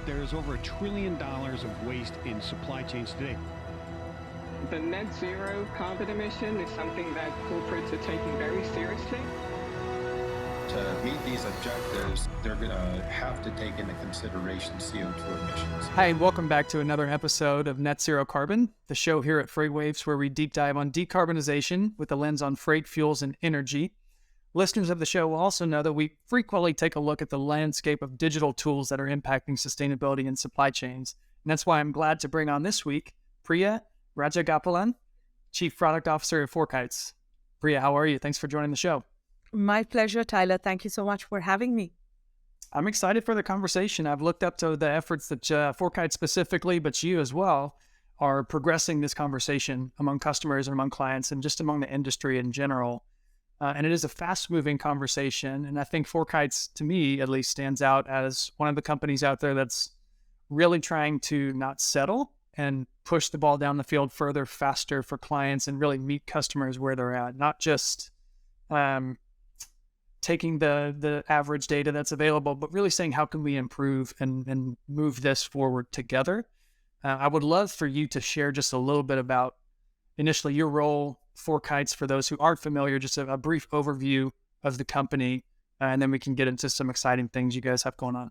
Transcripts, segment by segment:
There's over $1 trillion of waste in supply chains today. The net zero carbon emission is something that corporates are taking very seriously. To meet these objectives, they're going to have to take into consideration CO2 emissions. Hi, and welcome back to another episode of Net Zero Carbon, the show here at FreightWaves where we deep dive on decarbonization with a lens on freight, fuels, and energy. Listeners of the show will also know that we frequently take a look at the landscape of digital tools that are impacting sustainability in supply chains. And that's why I'm glad to bring on this week Priya Rajagopalan, Chief Product Officer at FreightWaves. Priya, how are you? Thanks for joining the show. My pleasure, Tyler. Thank you so much for having me. I'm excited for the conversation. I've looked up to the efforts that FreightWaves specifically, but you as well, are progressing this conversation among customers and among clients and just among the industry in general. And it is a fast-moving conversation. And I think FreightWaves, to me at least, stands out as one of the companies out there that's really trying to not settle and push the ball down the field further, faster for clients and really meet customers where they're at, not just taking the average data that's available, but really saying, how can we improve and move this forward together? I would love for you to share just a little bit about initially your role, FreightWaves, for those who aren't familiar, just a brief overview of the company, and then we can get into some exciting things you guys have going on.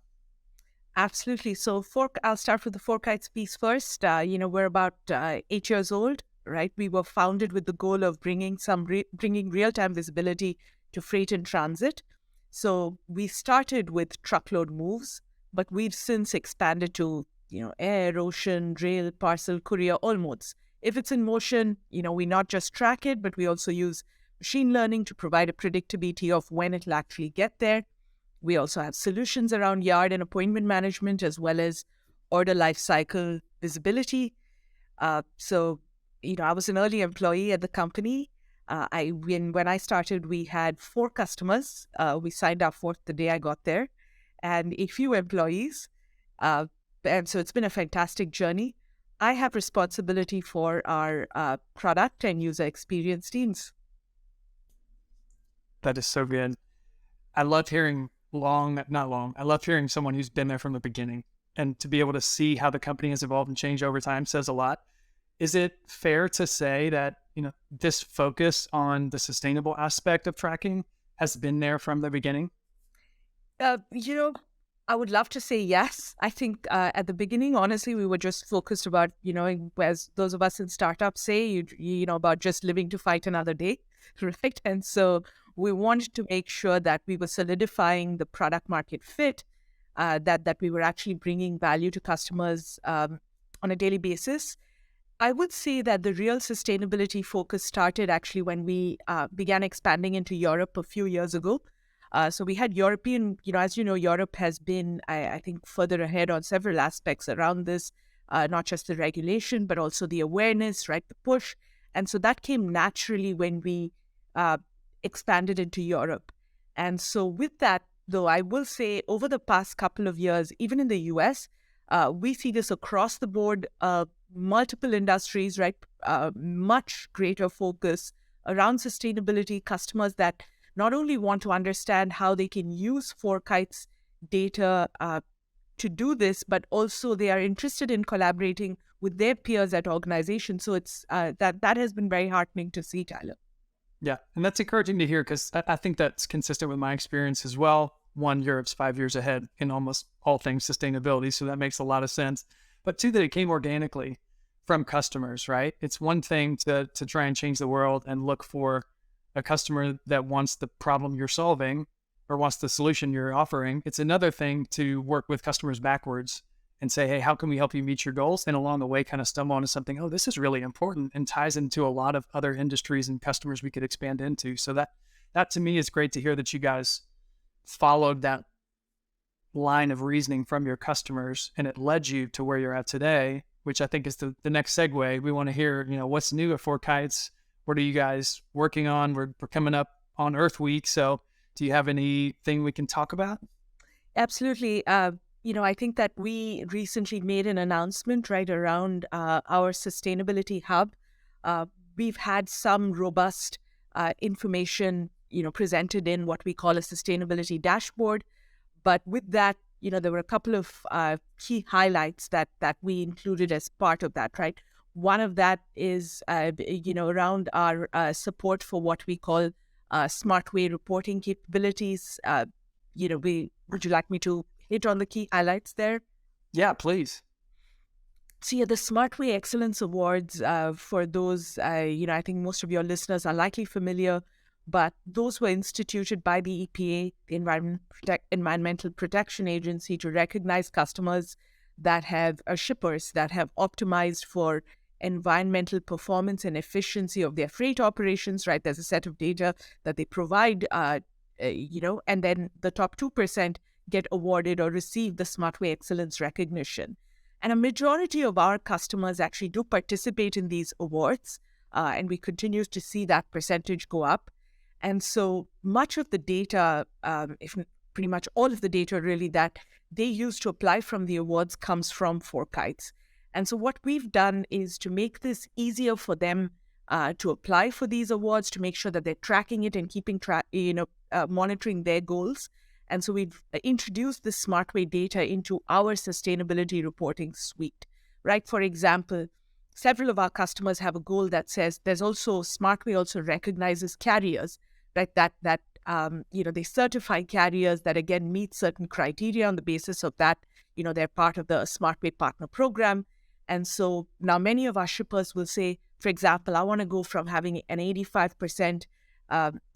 Absolutely. So I'll start with the FreightWaves piece first. We're about 8 years old, right? We were founded with the goal of bringing real-time visibility to freight in transit. So we started with truckload moves, but we've since expanded to, air, ocean, rail, parcel, courier, all modes. If it's in motion, we not just track it, but we also use machine learning to provide a predictability of when it'll actually get there. We also have solutions around yard and appointment management, as well as order lifecycle visibility. I was an early employee at the company. When I started, we had 4 customers. We signed our 4th the day I got there, and a few employees. And so it's been a fantastic journey. I have responsibility for our product and user experience teams. That is so good. I love hearing I love hearing someone who's been there from the beginning, and to be able to see how the company has evolved and changed over time says a lot. Is it fair to say that, this focus on the sustainable aspect of tracking has been there from the beginning? I would love to say yes. I think at the beginning, honestly, we were just focused about, as those of us in startups say, about just living to fight another day, right? And so we wanted to make sure that we were solidifying the product market fit, that we were actually bringing value to customers on a daily basis. I would say that the real sustainability focus started actually when we began expanding into Europe a few years ago. So we had European, as you know, Europe has been, I think, further ahead on several aspects around this, not just the regulation, but also the awareness, right, the push. And so that came naturally when we expanded into Europe. And so with that, though, I will say over the past couple of years, even in the US, we see this across the board, multiple industries, right, much greater focus around sustainability, customers that not only want to understand how they can use FreightWaves data to do this, but also they are interested in collaborating with their peers at organizations. So it's that has been very heartening to see, Tyler. Yeah, and that's encouraging to hear because I think that's consistent with my experience as well. One, Europe's 5 years ahead in almost all things sustainability, so that makes a lot of sense. But two, that it came organically from customers, right? It's one thing to try and change the world and look for a customer that wants the problem you're solving or wants the solution you're offering. It's another thing to work with customers backwards and say, hey, how can we help you meet your goals? And along the way, kind of stumble onto something, oh, this is really important, and ties into a lot of other industries and customers we could expand into. So that to me is great to hear that you guys followed that line of reasoning from your customers and it led you to where you're at today, which I think is the next segue. We want to hear, what's new at FreightWaves. What are you guys working on? We're coming up on Earth Week. So do you have anything we can talk about? Absolutely. I think that we recently made an announcement right around our sustainability hub. We've had some robust information, presented in what we call a sustainability dashboard. But with that, there were a couple of key highlights that we included as part of that, right? One of that is, around our support for what we call Smartway reporting capabilities. Would you like me to hit on the key highlights there? Yeah, please. So yeah, the Smartway Excellence Awards, for those, I think most of your listeners are likely familiar, but those were instituted by the EPA, the Environmental Protection Agency, to recognize customers that have, shippers that have optimized for environmental performance and efficiency of their freight operations, right? There's a set of data that they provide, and then the top 2% get awarded or receive the Smartway Excellence recognition. And a majority of our customers actually do participate in these awards, and we continue to see that percentage go up. And so much of the data, if pretty much all of the data really that they use to apply from the awards comes from FourKites. And so what we've done is to make this easier for them to apply for these awards, to make sure that they're tracking it and keeping monitoring their goals. And so we've introduced the Smartway data into our sustainability reporting suite, right? For example, several of our customers have a goal that says there's also, Smartway also recognizes carriers, right? That they certify carriers that again meet certain criteria. On the basis of that, they're part of the Smartway partner program. And so now many of our shippers will say, for example, I want to go from having an 85%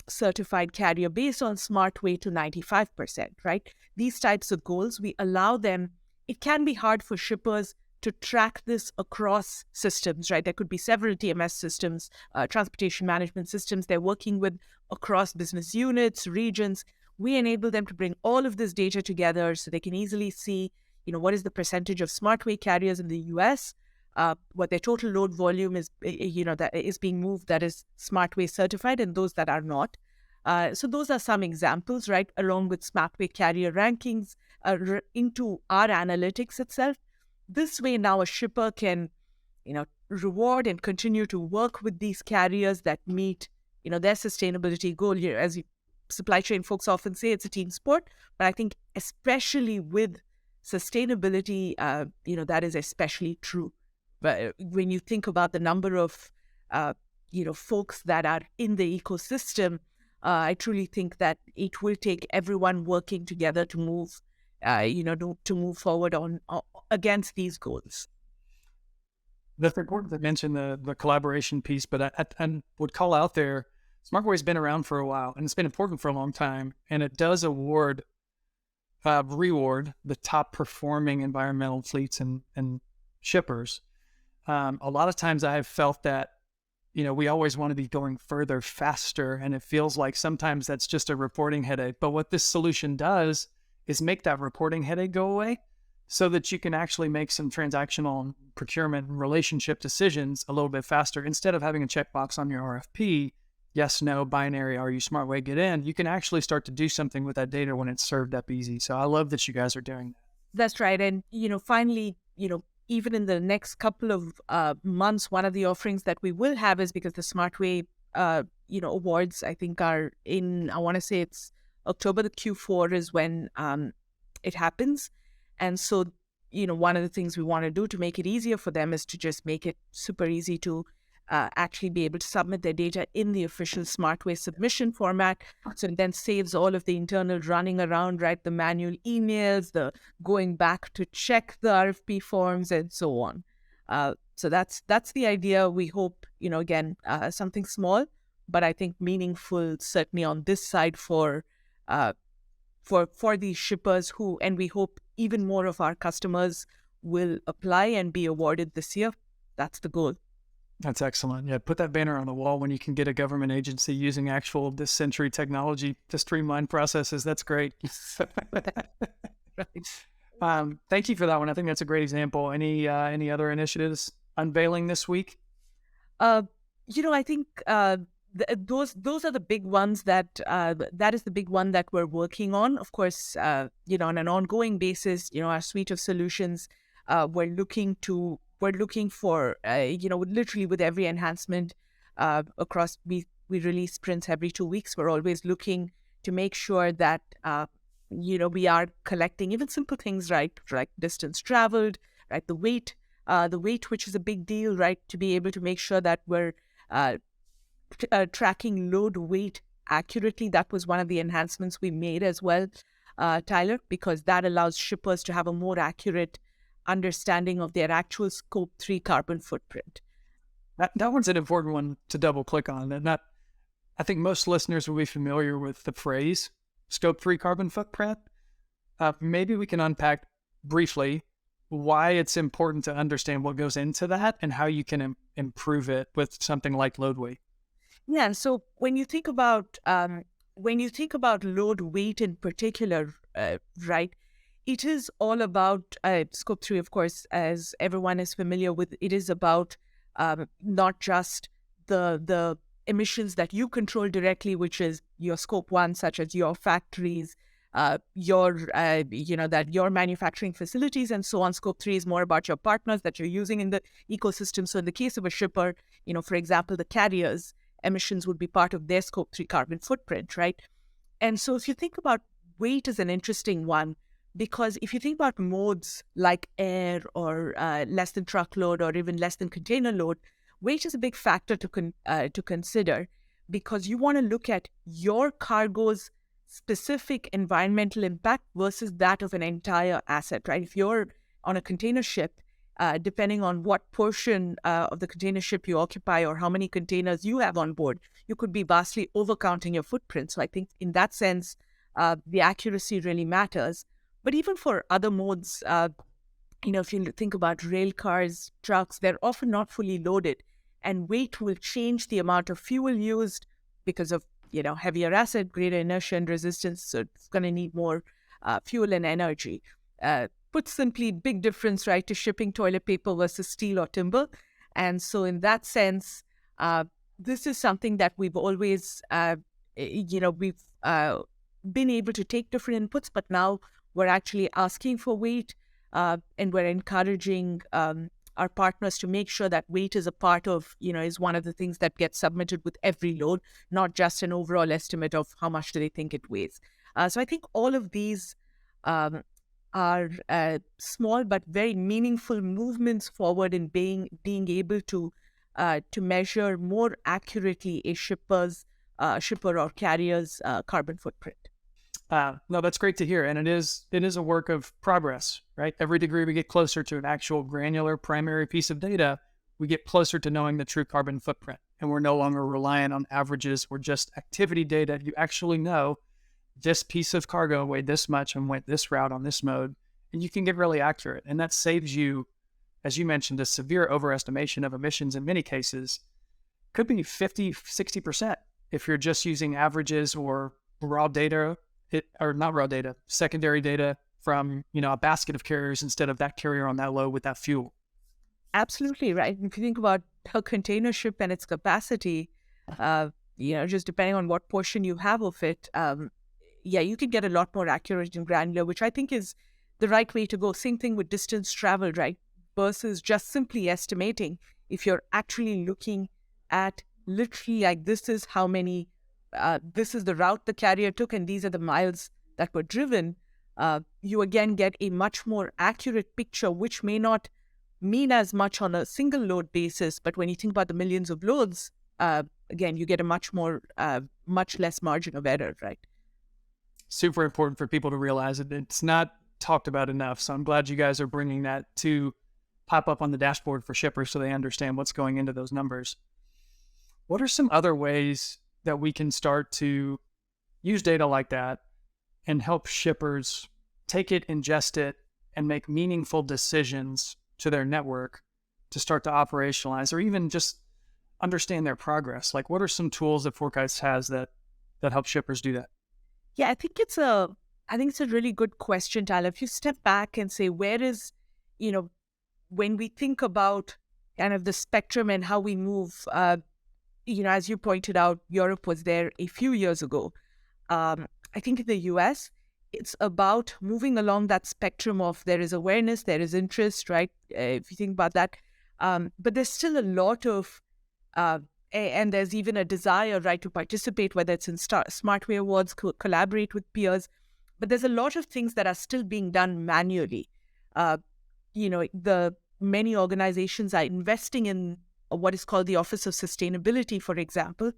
certified carrier based on Smartway to 95%, right? These types of goals, we allow them. It can be hard for shippers to track this across systems, right? There could be several TMS systems, transportation management systems they're working with across business units, regions. We enable them to bring all of this data together so they can easily see, what is the percentage of Smartway carriers in the US, what their total load volume is, that is being moved that is Smartway certified, and those that are not. So those are some examples, right, along with Smartway carrier rankings into our analytics itself. This way now a shipper can, reward and continue to work with these carriers that meet, their sustainability goal here. As supply chain folks often say, it's a team sport, but I think especially with sustainability, that is especially true. But when you think about the number of, folks that are in the ecosystem, I truly think that it will take everyone working together to move, to move forward on against these goals. That's important to mention the collaboration piece, but I would call out there, Smartway's been around for a while, and it's been important for a long time, and it does reward the top performing environmental fleets and shippers. A lot of times I have felt that, we always want to be going further, faster, and it feels like sometimes that's just a reporting headache. But what this solution does is make that reporting headache go away so that you can actually make some transactional procurement and relationship decisions a little bit faster. Instead of having a checkbox on your RFP, yes, no, binary, are you Smartway, get in, you can actually start to do something with that data when it's served up easy. So I love that you guys are doing that. That's right. And, finally, even in the next couple of months, one of the offerings that we will have is, because the Smartway, awards, I think are in, I want to say it's October, the Q4 is when it happens. And so, one of the things we want to do to make it easier for them is to just make it super easy to actually be able to submit their data in the official Smartway submission format. So it then saves all of the internal running around, right? The manual emails, the going back to check the RFP forms, and so on. So that's the idea. We hope, again, something small, but I think meaningful, certainly on this side for these shippers who, and we hope even more of our customers will apply and be awarded this year. That's the goal. That's excellent. Yeah, put that banner on the wall when you can get a government agency using actual this century technology to streamline processes. That's great. Right. Thank you for that one. I think that's a great example. Any other initiatives unveiling this week? I think those are the big ones that is the big one that we're working on. Of course, on an ongoing basis, our suite of solutions, we're looking for, literally with every enhancement across, we release sprints every 2 weeks. We're always looking to make sure that, we are collecting even simple things, right? Like distance traveled, right? The weight, which is a big deal, right? To be able to make sure that we're tracking load weight accurately. That was one of the enhancements we made as well, Tyler, because that allows shippers to have a more accurate understanding of their actual Scope 3 carbon footprint. That one's an important one to double click on. And that, I think most listeners will be familiar with the phrase Scope 3 carbon footprint. Maybe we can unpack briefly why it's important to understand what goes into that and how you can improve it with something like load weight. Yeah. So when you think about load weight in particular, right, it is all about Scope 3, of course, as everyone is familiar with. It is about not just the emissions that you control directly, which is your Scope 1, such as your factories, your manufacturing facilities and so on. Scope 3 is more about your partners that you're using in the ecosystem. So in the case of a shipper, for example, the carriers, emissions would be part of their Scope 3 carbon footprint, right? And so if you think about weight is an interesting one, because if you think about modes like air or less than truckload or even less than container load, weight is a big factor to consider, because you want to look at your cargo's specific environmental impact versus that of an entire asset, right? If you're on a container ship, depending on what portion of the container ship you occupy or how many containers you have on board, you could be vastly overcounting your footprint. So I think in that sense, the accuracy really matters. But even for other modes, if you think about rail cars, trucks, they're often not fully loaded, and weight will change the amount of fuel used because of heavier asset, greater inertia and resistance. So it's going to need more fuel and energy. Put simply, big difference, right, to shipping toilet paper versus steel or timber. And so in that sense, this is something that we've always, we've been able to take different inputs, but now we're actually asking for weight, and we're encouraging our partners to make sure that weight is a part of, is one of the things that gets submitted with every load, not just an overall estimate of how much do they think it weighs. So I think all of these are small but very meaningful movements forward in being able to measure more accurately a shipper or carrier's carbon footprint. No, that's great to hear. And it is a work of progress, right? Every degree we get closer to an actual granular primary piece of data, we get closer to knowing the true carbon footprint. And we're no longer reliant on averages or just activity data. You actually know this piece of cargo weighed this much and went this route on this mode, and you can get really accurate. And that saves you, as you mentioned, a severe overestimation of emissions in many cases. Could be 50, 60% if you're just using averages or raw data, secondary data from, a basket of carriers instead of that carrier on that load with that fuel. Absolutely right. If you think about a container ship and its capacity, just depending on what portion you have of it, you can get a lot more accurate and granular, which I think is the right way to go. Same thing with distance traveled, right? Versus just simply estimating. If you're actually looking at literally like this is how many, this is the route the carrier took and these are the miles that were driven, you again get a much more accurate picture, which may not mean as much on a single load basis, but when you think about the millions of loads, again, you get a much less margin of error, right? Super important for people to realize it. It's not talked about enough. So I'm glad you guys are bringing that to pop up on the dashboard for shippers so they understand what's going into those numbers. What are some other ways that we can start to use data like that and help shippers take it, ingest it, and make meaningful decisions to their network to start to operationalize or even just understand their progress? Like, what are some tools that Forecast has that help shippers do that? Yeah, I think it's a really good question, Tyler. If you step back and say, where is, when we think about kind of the spectrum and how we move, as you pointed out, Europe was there a few years ago. I think in the US, it's about moving along that spectrum of there is awareness, there is interest, right? If you think about that. But there's still a lot of, and there's even a desire, right, to participate, whether it's in Smartway Awards, collaborate with peers. But there's a lot of things that are still being done manually. The many organizations are investing in what is called the Office of Sustainability, for example,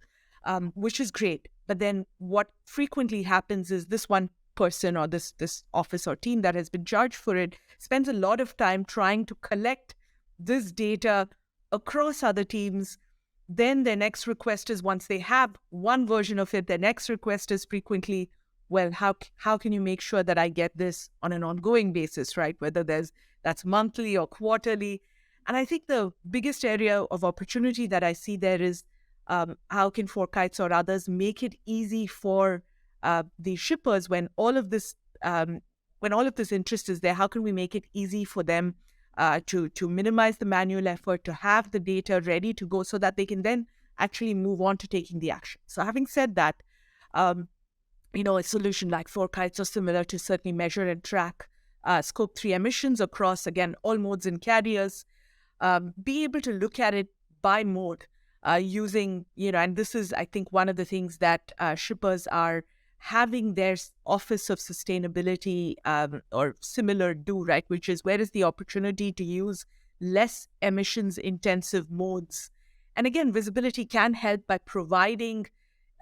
which is great. But then what frequently happens is this one person or this office or team that has been charged for it spends a lot of time trying to collect this data across other teams. Then their next request is, once they have one version of it, their next request is frequently, well, how can you make sure that I get this on an ongoing basis, right? Whether that's monthly or quarterly. And I think the biggest area of opportunity that I see there is how can FreightWaves or others make it easy for the shippers when all of this interest is there? How can we make it easy for them to minimize the manual effort, to have the data ready to go so that they can then actually move on to taking the action? So having said that, a solution like FreightWaves or similar to certainly measure and track Scope 3 emissions across, again, all modes and carriers, be able to look at it by mode using, and this is, I think, one of the things that shippers are having their Office of Sustainability or similar do, right, which is where is the opportunity to use less emissions intensive modes. And again, visibility can help by providing,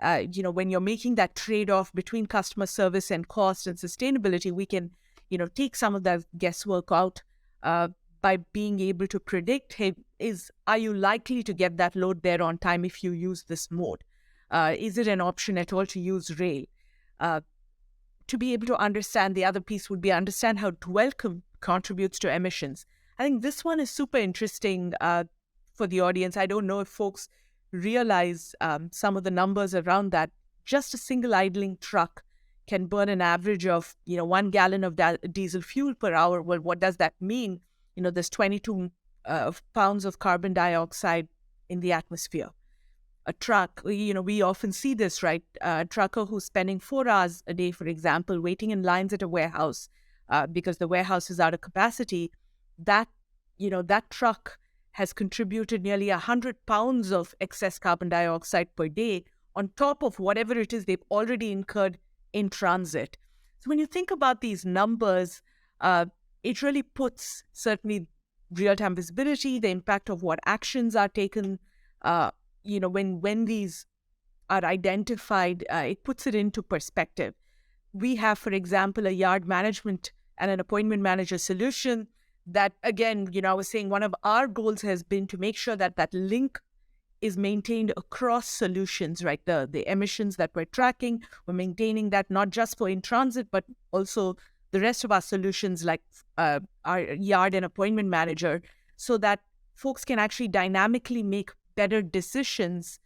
when you're making that trade-off between customer service and cost and sustainability, we can, take some of that guesswork out by being able to predict, hey, are you likely to get that load there on time if you use this mode? Is it an option at all to use rail? To be able to understand, the other piece would be understand how dwell contributes to emissions. I think this one is super interesting for the audience. I don't know if folks realize some of the numbers around that. Just a single idling truck can burn an average of 1 gallon of diesel fuel per hour. Well, what does that mean? There's 22 pounds of carbon dioxide in the atmosphere. A truck, we often see this, right? A trucker who's spending 4 hours a day, for example, waiting in lines at a warehouse because the warehouse is out of capacity, that truck has contributed nearly 100 pounds of excess carbon dioxide per day on top of whatever it is they've already incurred in transit. So when you think about these numbers, it really puts certainly real-time visibility, the impact of what actions are taken, when these are identified, it puts it into perspective. We have, for example, a yard management and an appointment manager solution that, again, I was saying one of our goals has been to make sure that that link is maintained across solutions, right? The emissions that we're tracking, we're maintaining that not just for in transit, but also the rest of our solutions like our yard and appointment manager, so that folks can actually dynamically make better decisions.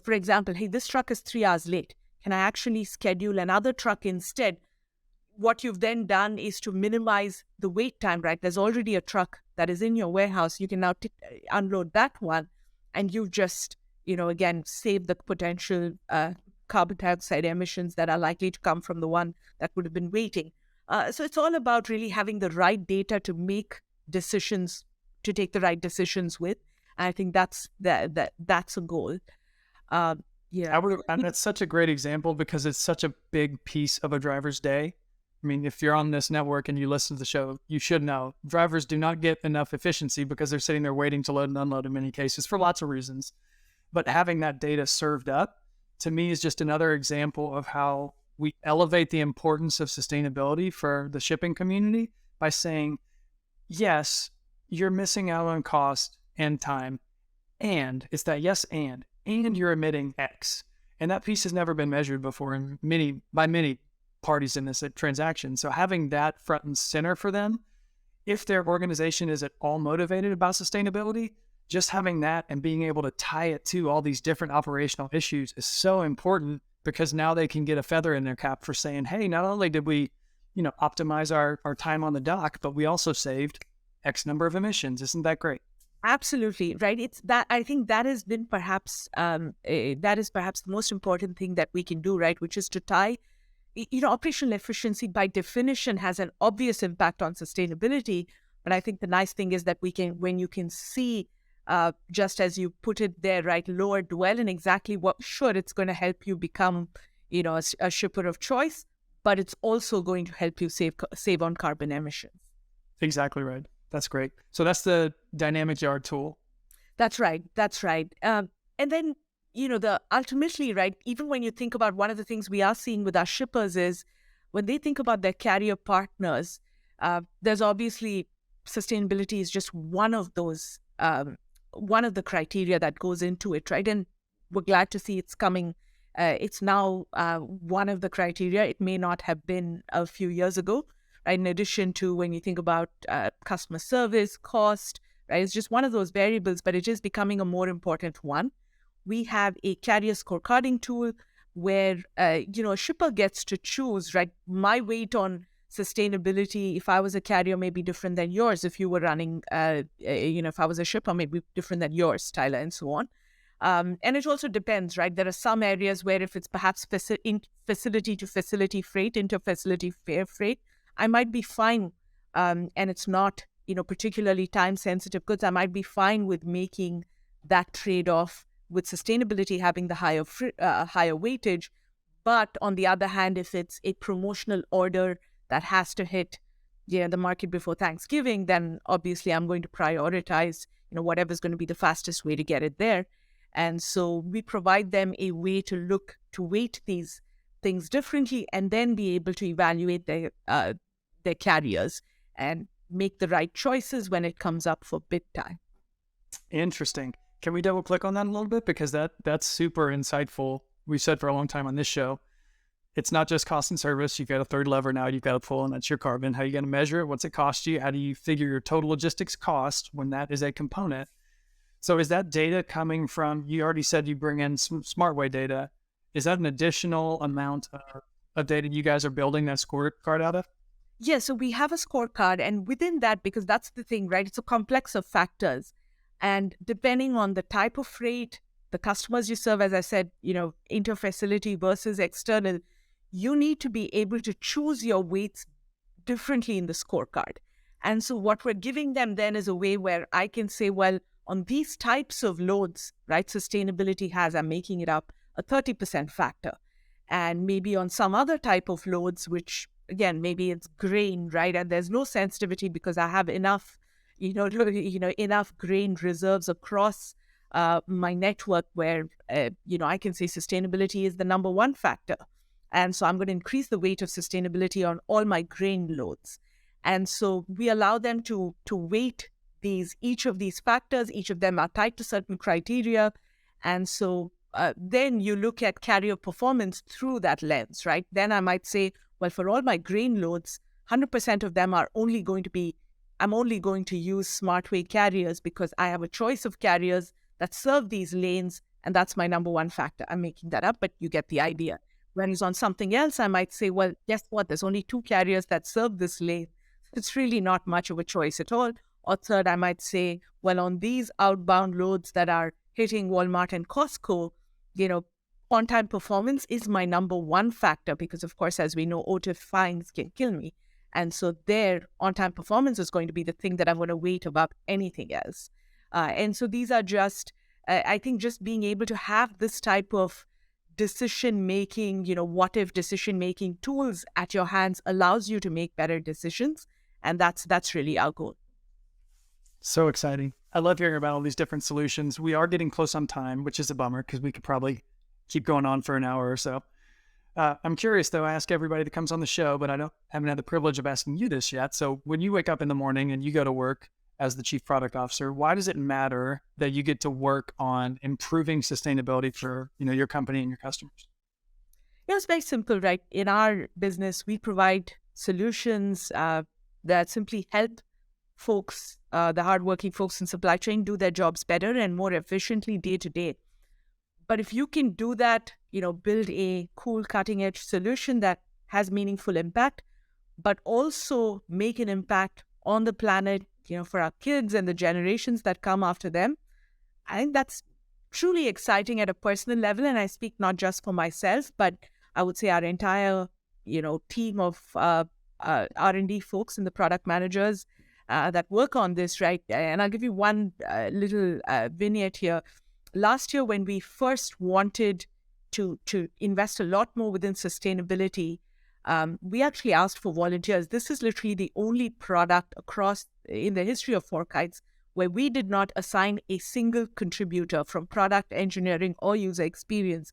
For example, hey, this truck is 3 hours late. Can I actually schedule another truck instead? What you've then done is to minimize the wait time, right? There's already a truck that is in your warehouse. You can now unload that one, and you've just, again, saved the potential carbon dioxide emissions that are likely to come from the one that would have been waiting. So it's all about really having the right data to make decisions, to take the right decisions with. And I think that's a goal. And that's such a great example because it's such a big piece of a driver's day. I mean, if you're on this network and you listen to the show, you should know drivers do not get enough efficiency because they're sitting there waiting to load and unload in many cases for lots of reasons. But having that data served up, to me, is just another example of how we elevate the importance of sustainability for the shipping community by saying, yes, you're missing out on cost and time. And it's that yes, and you're emitting X. And that piece has never been measured before by many parties in this transaction. So having that front and center for them, if their organization is at all motivated about sustainability, just having that and being able to tie it to all these different operational issues is so important, because now they can get a feather in their cap for saying, hey, not only did we, optimize our time on the dock, but we also saved X number of emissions. Isn't that great? Absolutely, right. It's that, I think that has been perhaps the most important thing that we can do, right? Which is to tie, operational efficiency by definition has an obvious impact on sustainability. But I think the nice thing is that when you can see, just as you put it there, right, lower dwell and exactly what, sure, it's going to help you become, a shipper of choice. but it's also going to help you save on carbon emissions. Exactly right. That's great. So that's the dynamic yard tool. That's right. And then, ultimately, right, even when you think about one of the things we are seeing with our shippers is when they think about their carrier partners, there's obviously sustainability is just one of those, one of the criteria that goes into it, right? And we're glad to see it's coming. It's now one of the criteria. It may not have been a few years ago, right? In addition to when you think about customer service, cost, right? It's just one of those variables, but it is becoming a more important one. We have a carrier scorecarding tool where, a shipper gets to choose, right? My weight on sustainability, if I was a carrier, may be different than yours. If you were running, if I was a shipper, maybe different than yours, Tyler, and so on. And it also depends, right? There are some areas where if it's perhaps facility to facility freight, inter-facility freight, I might be fine. And it's not, particularly time-sensitive goods. I might be fine with making that trade-off with sustainability having the higher weightage. But on the other hand, if it's a promotional order that has to hit the market before Thanksgiving, then obviously I'm going to prioritize, whatever's going to be the fastest way to get it there. And so we provide them a way to weight these things differently and then be able to evaluate their carriers and make the right choices when it comes up for bid time. Interesting. Can we double click on that a little bit? Because that's super insightful. We've said for a long time on this show, it's not just cost and service. You've got a third lever now you've got to pull, and that's your carbon. How are you going to measure it? What's it cost you? How do you figure your total logistics cost when that is a component? So is that data coming from, you already said you bring in some Smartway data. Is that an additional amount of data you guys are building that scorecard out of? Yeah, so we have a scorecard, and within that, because that's the thing, right? It's a complex of factors. And depending on the type of freight, the customers you serve, as I said, inter-facility versus external, you need to be able to choose your weights differently in the scorecard. And so what we're giving them then is a way where I can say, well, on these types of loads, right, sustainability has, I'm making it up, a 30% factor. And maybe on some other type of loads, which again, maybe it's grain, right? And there's no sensitivity because I have enough, enough grain reserves across my network where, I can say sustainability is the number one factor. And so I'm going to increase the weight of sustainability on all my grain loads. And so we allow them to weight each of these factors. Each of them are tied to certain criteria. And so then you look at carrier performance through that lens, right? Then I might say, well, for all my grain loads, 100% of them are I'm only going to use Smartway carriers because I have a choice of carriers that serve these lanes, and that's my number one factor. I'm making that up, but you get the idea. Whereas on something else, I might say, well, guess what? There's only 2 carriers that serve this lane. It's really not much of a choice at all. Or third, I might say, well, on these outbound loads that are hitting Walmart and Costco, on-time performance is my number one factor because, of course, as we know, OTIF fines can kill me. And so their on-time performance is going to be the thing that I'm going to weight above anything else. And so these are just, I think just being able to have this type of decision-making, what-if decision-making tools at your hands allows you to make better decisions. And that's really our goal. So exciting. I love hearing about all these different solutions. We are getting close on time, which is a bummer because we could probably keep going on for an hour or so. I'm curious, though. I ask everybody that comes on the show, but I haven't had the privilege of asking you this yet. So when you wake up in the morning and you go to work as the Chief Product Officer, why does it matter that you get to work on improving sustainability for your company and your customers? It's very simple, right? In our business, we provide solutions that simply help folks, the hardworking folks in supply chain, do their jobs better and more efficiently day to day. But if you can do that, build a cool cutting edge solution that has meaningful impact, but also make an impact on the planet, for our kids and the generations that come after them, I think that's truly exciting at a personal level. And I speak not just for myself, but I would say our entire, team of R&D folks and the product managers that work on this, right? And I'll give you one little vignette here. Last year, when we first wanted to invest a lot more within sustainability, we actually asked for volunteers. This is literally the only product across in the history of FourKites where we did not assign a single contributor from product engineering or user experience.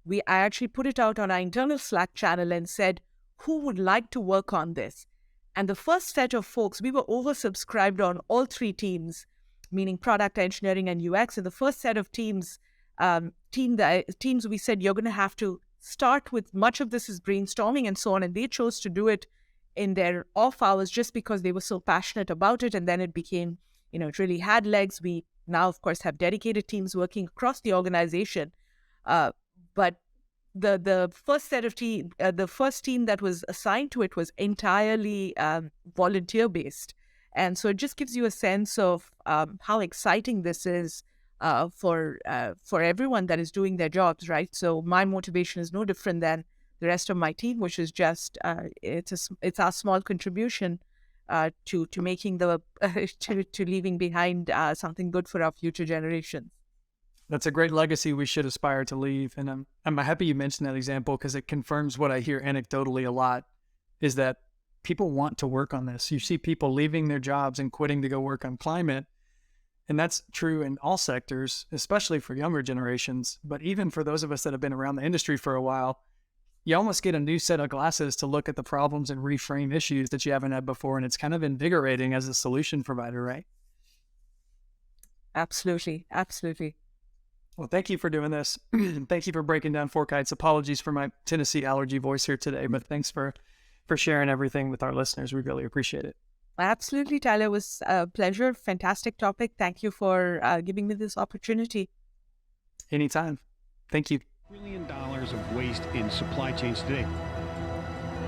I actually put it out on our internal Slack channel and said, who would like to work on this? And the first set of folks, we were oversubscribed on all three teams, meaning product engineering and UX. And the first set of teams, we said, you're going to have to start with much of this is brainstorming and so on. And they chose to do it in their off hours just because they were so passionate about it. And then it became, it really had legs. We now, of course, have dedicated teams working across the organization. But the first set of the first team that was assigned to it was entirely volunteer based, and so it just gives you a sense of how exciting this is for everyone that is doing their jobs, right? So my motivation is no different than the rest of my team, which is just it's our small contribution to making to leaving behind something good for our future generations. That's a great legacy we should aspire to leave. And I'm happy you mentioned that example because it confirms what I hear anecdotally a lot is that people want to work on this. You see people leaving their jobs and quitting to go work on climate. And that's true in all sectors, especially for younger generations. But even for those of us that have been around the industry for a while, you almost get a new set of glasses to look at the problems and reframe issues that you haven't had before. And it's kind of invigorating as a solution provider, right? Absolutely. Absolutely. Well, thank you for doing this. Thank you for breaking down FourKites. Apologies for my Tennessee allergy voice here today, but thanks for sharing everything with our listeners. We really appreciate it. Absolutely, Tyler. It was a pleasure. Fantastic topic. Thank you for giving me this opportunity. Anytime. Thank you. $1 trillion of waste in supply chains today.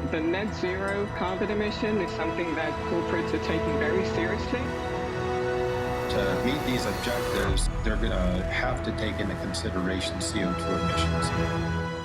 The net zero carbon emission is something that corporates are taking very seriously. To meet these objectives, they're going to have to take into consideration CO2 emissions.